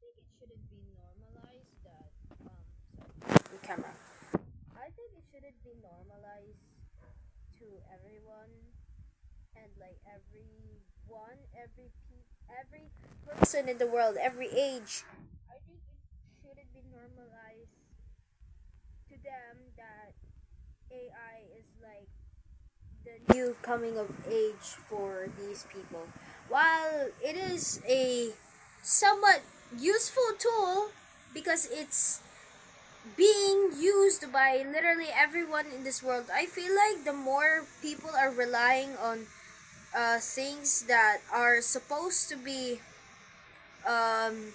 think it shouldn't be normalized that sorry, the camera. I think it shouldn't be normalized to everyone and like every person in the world, every age. I think it shouldn't be normalized to them that AI is like the new coming of age for these people. While it is a somewhat useful tool because it's being used by literally everyone in this world, I feel like the more people are relying on things that are supposed to be um,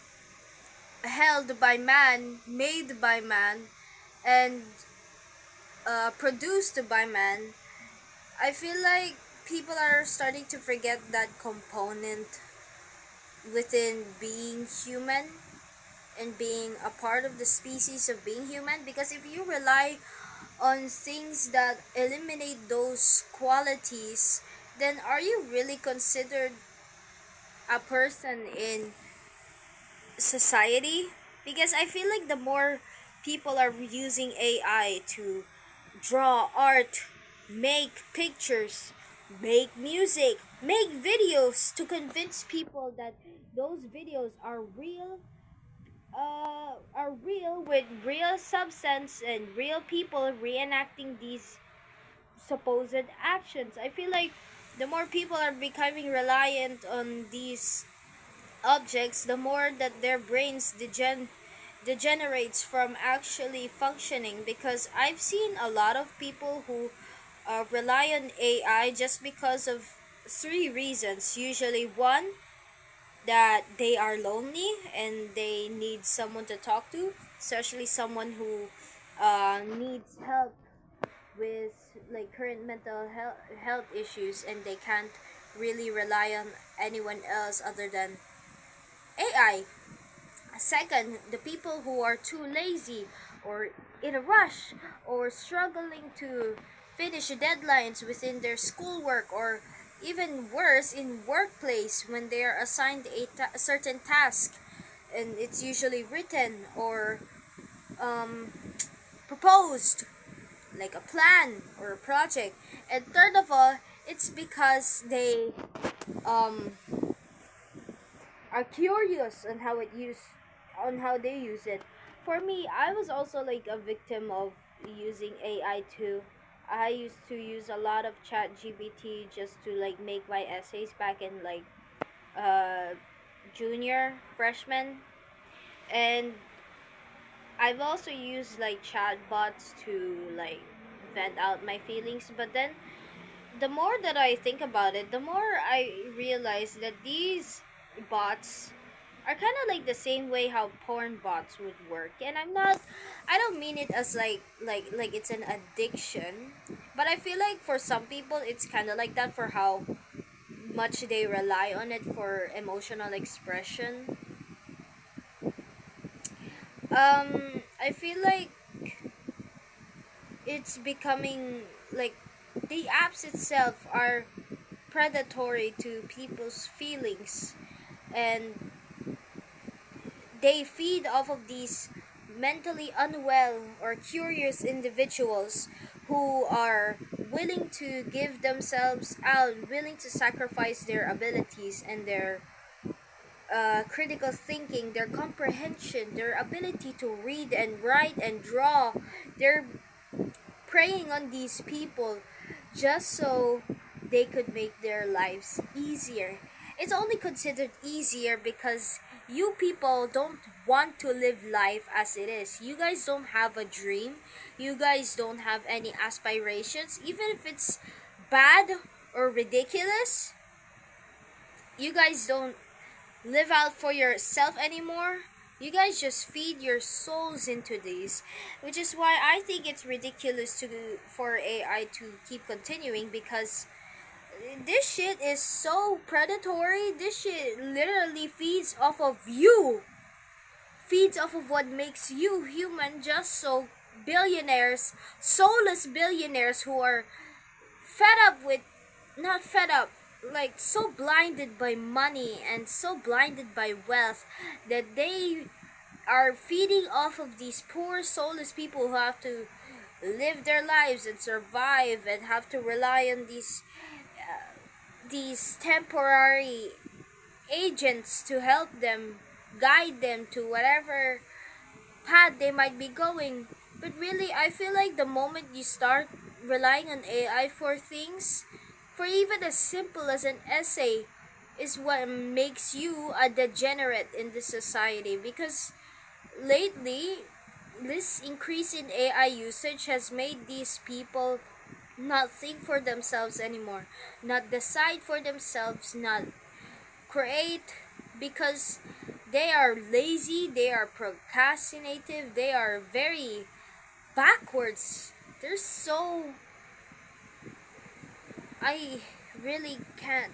held by man, made by man, and produced by man, I feel like people are starting to forget that component within being human and being a part of the species of being human. Because if you rely on things that eliminate those qualities, then are you really considered a person in society? Because I feel like the more people are using AI to draw art, make pictures, make music, make videos to convince people that those videos are real with real substance and real people reenacting these supposed actions. I feel like the more people are becoming reliant on these objects, the more that their brains degenerates from actually functioning. Because I've seen a lot of people who rely on AI just because of three reasons. Usually, one, that they are lonely and they need someone to talk to, especially someone who needs help with like current health issues, and they can't really rely on anyone else other than AI. Second, the people who are too lazy or in a rush or struggling to finish deadlines within their schoolwork, or even worse in workplace when they are assigned a certain task and it's usually written or um, proposed like a plan or a project. And third of all, it's because they um, are curious on how they use it. For me, I was also like a victim of using AI too. I used to use a lot of chat GPT just to like make my essays back in like uh junior freshman. And I've also used like chatbots to like vent out my feelings. But then the more that I think about it, the more I realize that these bots are kind of like the same way how porn bots would work. And I don't mean it as like it's an addiction, but I feel like for some people it's kind of like that for how much they rely on it for emotional expression. I feel like it's becoming like the apps itself are predatory to people's feelings, and they feed off of these mentally unwell or curious individuals who are willing to give themselves out, willing to sacrifice their abilities and their critical thinking, their comprehension, their ability to read and write and draw. They're preying on these people just so they could make their lives easier. It's only considered easier because you people don't want to live life as it is. You guys don't have a dream. You guys don't have any aspirations. Even if it's bad or ridiculous, you guys don't live out for yourself anymore. You guys just feed your souls into these, which is why I think it's ridiculous for AI to keep continuing, because this shit is so predatory. This shit literally feeds off of what makes you human, just so billionaires, soulless billionaires who are fed up with, not fed up. like so blinded by money and so blinded by wealth that they are feeding off of these poor soulless people who have to live their lives and survive and have to rely on these temporary agents to help them, guide them to whatever path they might be going. But really, I feel like the moment you start relying on AI for things, for even as simple as an essay, is what makes you a degenerate in this society. Because lately, this increase in AI usage has made these people not think for themselves anymore, not decide for themselves, not create, because they are lazy, they are procrastinative, they are very backwards. They're so. I really can't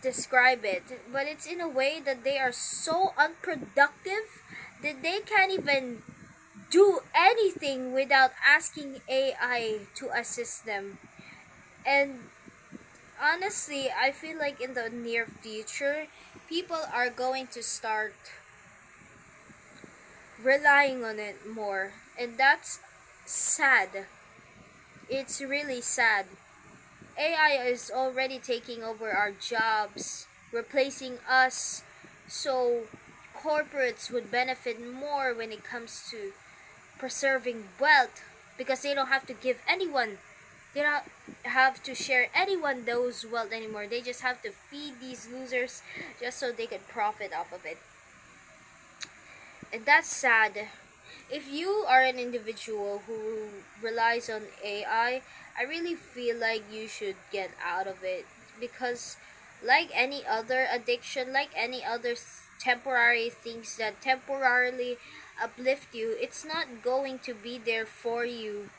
describe it, but it's in a way that they are so unproductive that they can't even do anything without asking AI to assist them. And honestly, I feel like in the near future, people are going to start relying on it more. And that's sad. It's really sad. AI is already taking over our jobs, replacing us. So corporates would benefit more when it comes to preserving wealth because they don't have to give anyone, they don't have to share anyone those wealth anymore. They just have to feed these losers just so they could profit off of it. And that's sad. If you are an individual who relies on I really feel like you should get out of it because, like any other addiction, like any other temporary things that temporarily uplift you, it's not going to be there for you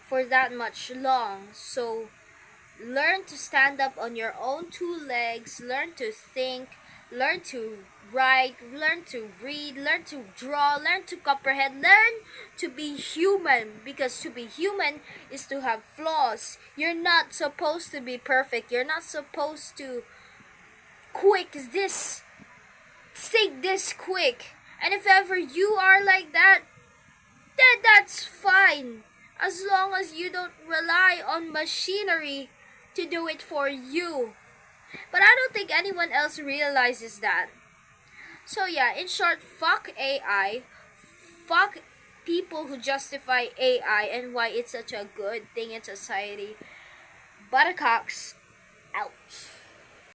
for that much long. So learn to stand up on your own two legs, learn to think, learn to write, learn to read, learn to draw, learn to comprehend, learn to be human, because to be human is to have flaws. You're not supposed to be perfect. You're not supposed to quick this, think this quick. And if ever you are like that, then that's fine. As long as you don't rely on machinery to do it for you. But I don't think anyone else realizes that. So yeah, in short, fuck AI. Fuck people who justify AI and why it's such a good thing in society. Buttercocks out.